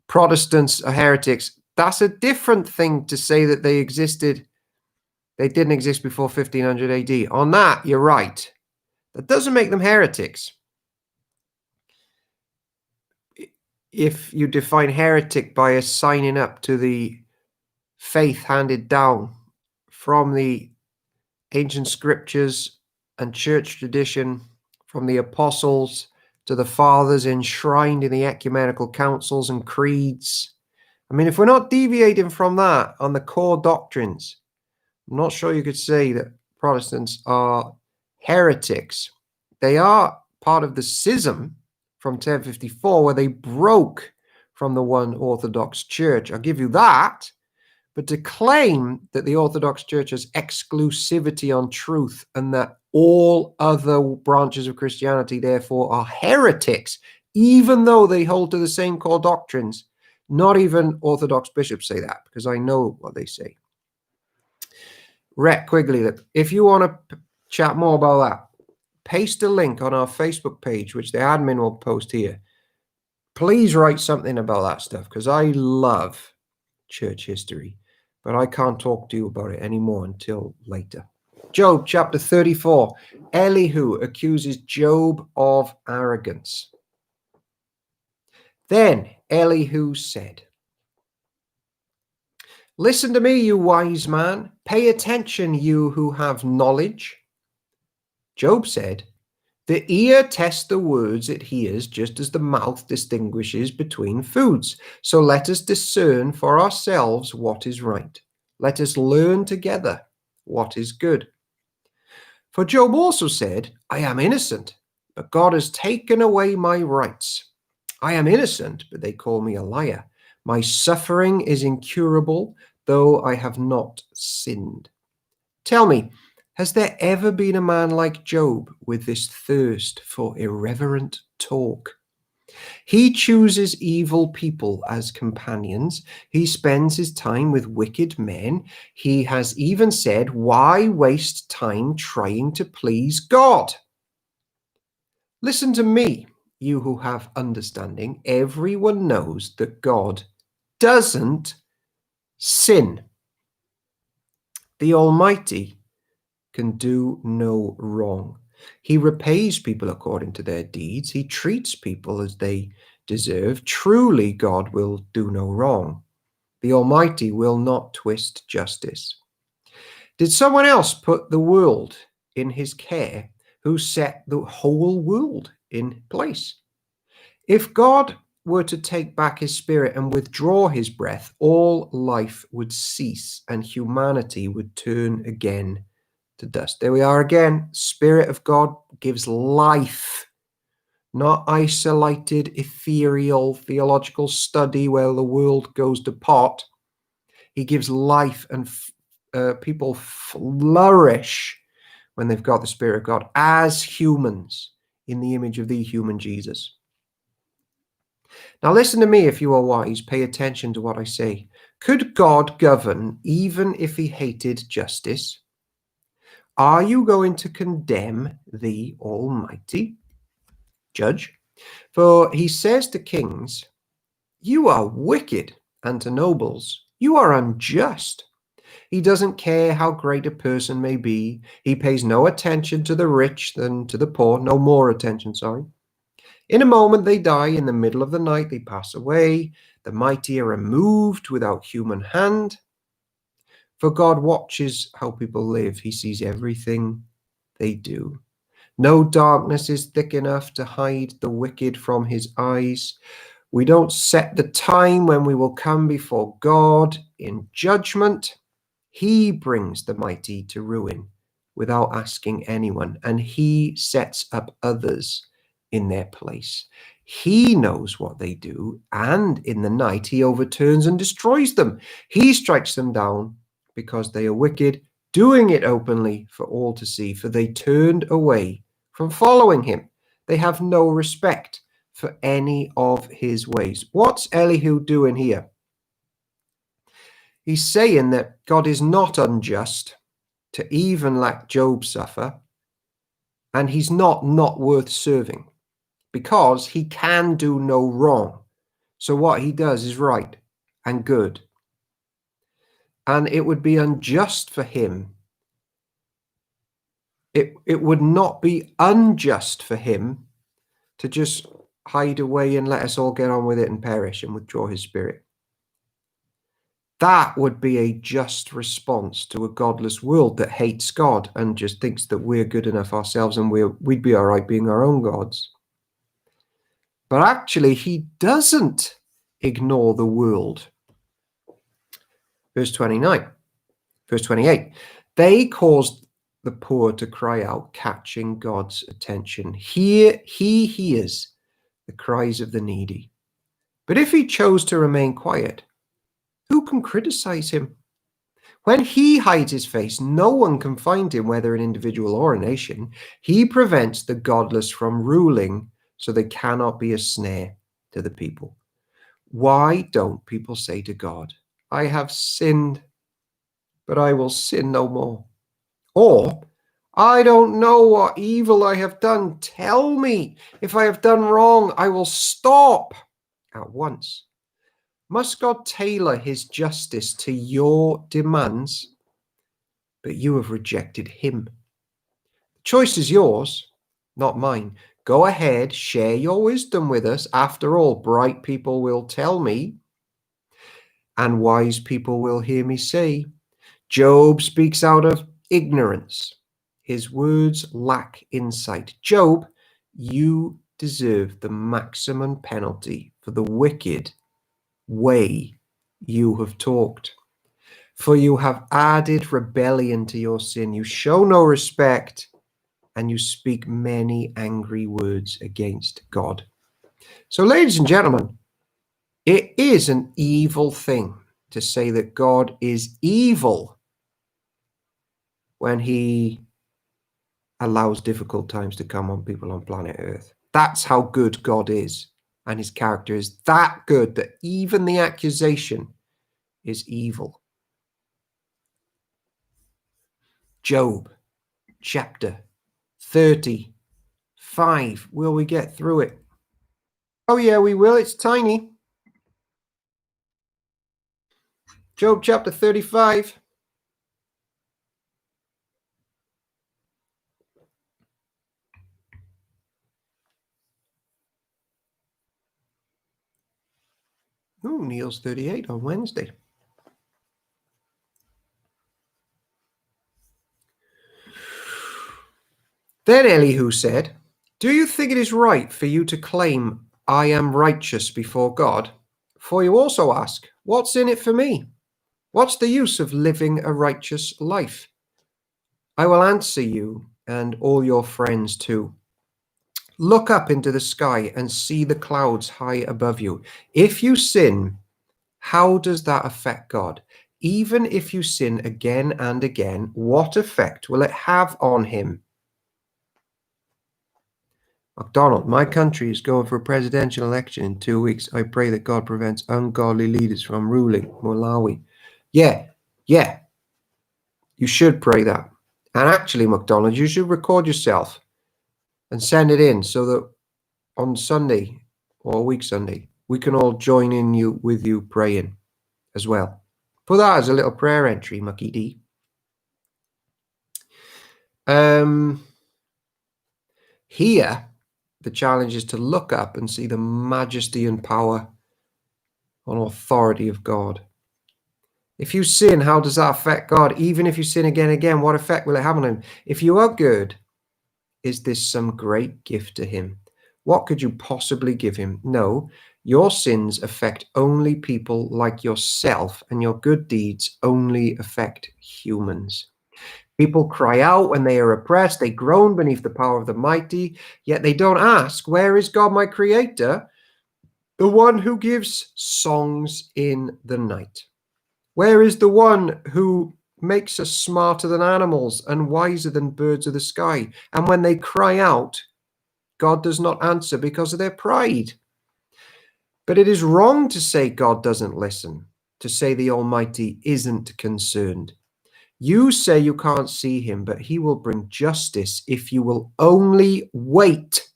Protestants are heretics. That's a different thing to say that they existed. They didn't exist before 1500 AD. On that, you're right. That doesn't make them heretics. If you define heretic by assigning up to the faith handed down from the ancient scriptures and church tradition, from the apostles to the fathers enshrined in the ecumenical councils and creeds. I mean, if we're not deviating from that on the core doctrines, I'm not sure you could say that Protestants are heretics. They are part of the schism from 1054, where they broke from the one Orthodox Church. I'll give you that. But to claim that the Orthodox Church has exclusivity on truth and that all other branches of Christianity, therefore, are heretics, even though they hold to the same core doctrines, not even Orthodox bishops say that, because I know what they say. Rhett Quigley, if you want to chat more about that, paste a link on our Facebook page, which the admin will post here. Please write something about that stuff, because I love church history, but I can't talk to you about it anymore until later. Job chapter 34. Elihu accuses Job of arrogance. Then Elihu said, listen to me, you wise man. Pay attention, you who have knowledge. Job said, the ear tests the words it hears, just as the mouth distinguishes between foods. So let us discern for ourselves what is right. Let us learn together what is good. For Job also said, I am innocent, but God has taken away my rights. I am innocent, but they call me a liar. My suffering is incurable, though I have not sinned. Tell me, has there ever been a man like Job with this thirst for irreverent talk? He chooses evil people as companions. He spends his time with wicked men. He has even said, "Why waste time trying to please God?" Listen to me, you who have understanding. Everyone knows that God doesn't sin. The Almighty can do no wrong. He repays people according to their deeds. He treats people as they deserve. Truly, God will do no wrong. The Almighty will not twist justice. Did someone else put the world in his care, who set the whole world in place? If God were to take back his spirit and withdraw his breath, all life would cease and humanity would turn again to dust. There we are again. Spirit of God gives life, not isolated, ethereal, theological study where the world goes to pot. He gives life, and people flourish when they've got the Spirit of God as humans in the image of the human Jesus. Now listen to me, if you are wise, pay attention to what I say. Could God govern even if he hated justice? Are you going to condemn the Almighty Judge? For he says to kings, "You are wicked," and to nobles, "You are unjust." He doesn't care how great a person may be. He pays no attention to the rich than to the poor. No more attention, sorry. In a moment they die. In the middle of the night they pass away. The mighty are removed without human hand. For God watches how people live. He sees everything they do. No darkness is thick enough to hide the wicked from his eyes. We don't set the time when we will come before God in judgment. He brings the mighty to ruin without asking anyone, and he sets up others in their place. He knows what they do, and in the night he overturns and destroys them. He strikes them down because they are wicked, doing it openly for all to see, for they turned away from following him. They have no respect for any of his ways. What's Elihu doing here? He's saying that God is not unjust to even let Job suffer, and he's not worth serving because he can do no wrong. So what he does is right and good. And it would be unjust for him. It would not be unjust for him to just hide away and let us all get on with it and perish and withdraw his spirit. That would be a just response to a godless world that hates God and just thinks that we're good enough ourselves and we'd be all right being our own gods. But actually, he doesn't ignore the world. Verse 29, verse 28, they caused the poor to cry out, catching God's attention. He hears the cries of the needy. But if he chose to remain quiet, who can criticize him? When he hides his face, no one can find him, whether an individual or a nation. He prevents the godless from ruling, so they cannot be a snare to the people. Why don't people say to God, "I have sinned, but I will sin no more"? Or, "I don't know what evil I have done. Tell me if I have done wrong. I will stop at once." Must God tailor his justice to your demands? But you have rejected him. The choice is yours, not mine. Go ahead, share your wisdom with us. After all, bright people will tell me, and wise people will hear me say. Job speaks out of ignorance. His words lack insight. Job, you deserve the maximum penalty for the wicked way you have talked. For you have added rebellion to your sin. You show no respect and you speak many angry words against God. So, ladies and gentlemen, it is an evil thing to say that God is evil when he allows difficult times to come on people on planet Earth. That's how good God is, and his character is that good that even the accusation is evil. Job chapter 35. Will we get through it? Oh yeah, we will. It's tiny. Job chapter 35. Ooh, Neil's 38 on Wednesday. Then Elihu said, "Do you think it is right for you to claim I am righteous before God? For you also ask, what's in it for me? What's the use of living a righteous life? I will answer you and all your friends too. Look up into the sky and see the clouds high above you. If you sin, how does that affect God? Even if you sin again and again, what effect will it have on him?" MacDonald, my country is going for a presidential election in 2 weeks. I pray that God prevents ungodly leaders from ruling Malawi. Yeah, you should pray that. And actually, MacDonald, you should record yourself and send it in so that on Sunday or week Sunday, we can all join in with you praying as well. Put that as a little prayer entry, Mucky D. Here, the challenge is to look up and see the majesty and power and authority of God. If you sin, how does that affect God? Even if you sin again and again, what effect will it have on him? If you are good, is this some great gift to him? What could you possibly give him? No, your sins affect only people like yourself, and your good deeds only affect humans. People cry out when they are oppressed. They groan beneath the power of the mighty, yet they don't ask, where is God, my creator, the one who gives songs in the night? Where is the one who makes us smarter than animals and wiser than birds of the sky? And when they cry out, God does not answer because of their pride. But it is wrong to say God doesn't listen, to say the Almighty isn't concerned. You say you can't see him, but he will bring justice if you will only wait.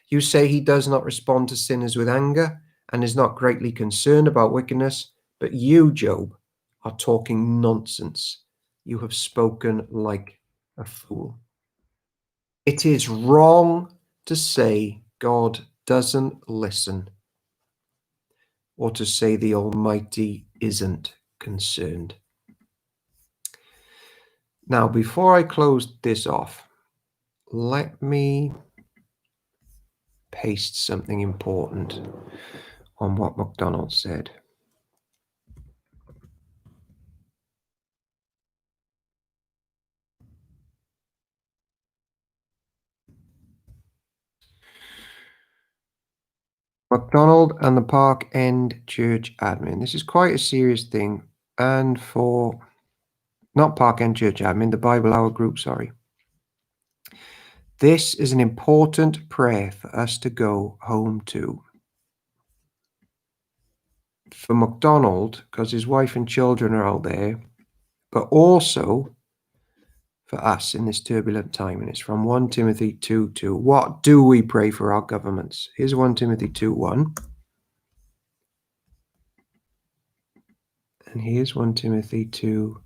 You say he does not respond to sinners with anger and is not greatly concerned about wickedness, but you, Job, are talking nonsense. You have spoken like a fool. It is wrong to say God doesn't listen or to say the Almighty isn't concerned. Now, before I close this off, let me paste something important on what MacDonald said. MacDonald and the Park End Church admin. This is quite a serious thing. And for, not Park End Church admin, the Bible Hour group, sorry. This is an important prayer for us to go home to. For MacDonald, because his wife and children are out there, but also for us in this turbulent time. And it's from 1 Timothy 2:2. What do we pray for our governments? Here's 1 Timothy 2:1. And here's 1 Timothy 2:2.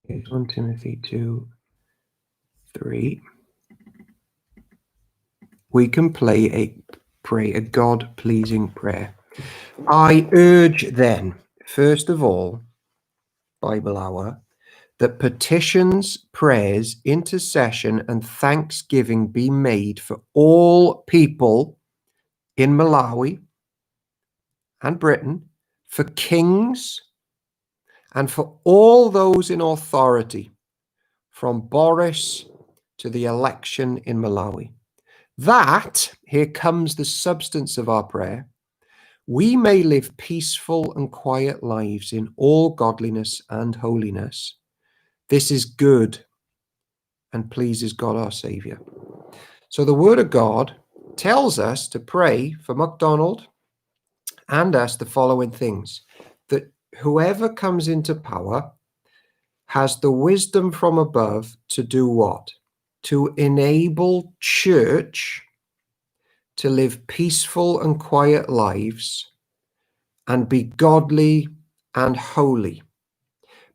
Here's 1 Timothy 2:3. We can pray a God-pleasing prayer. I urge then, first of all, Bible Hour, that petitions, prayers, intercession, and thanksgiving be made for all people in Malawi and Britain, for kings, and for all those in authority, from Boris to the election in Malawi. That, here comes the substance of our prayer, we may live peaceful and quiet lives in all godliness and holiness. This is good and pleases God our Saviour. So the Word of God tells us to pray for MacDonald and us the following things: that whoever comes into power has the wisdom from above to do what? To enable church to live peaceful and quiet lives and be godly and holy.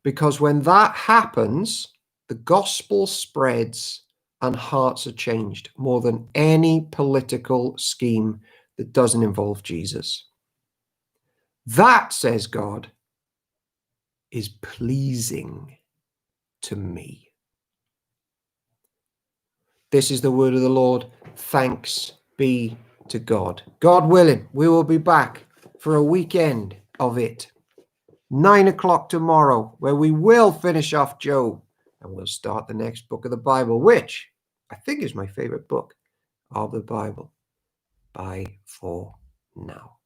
Because when that happens, the gospel spreads and hearts are changed more than any political scheme that doesn't involve Jesus. That, says God, is pleasing to me. This is the word of the Lord. Thanks be to God. God willing, we will be back for a weekend of it. 9 o'clock tomorrow, where we will finish off Job and we'll start the next book of the Bible, which I think is my favorite book of the Bible. Bye for now.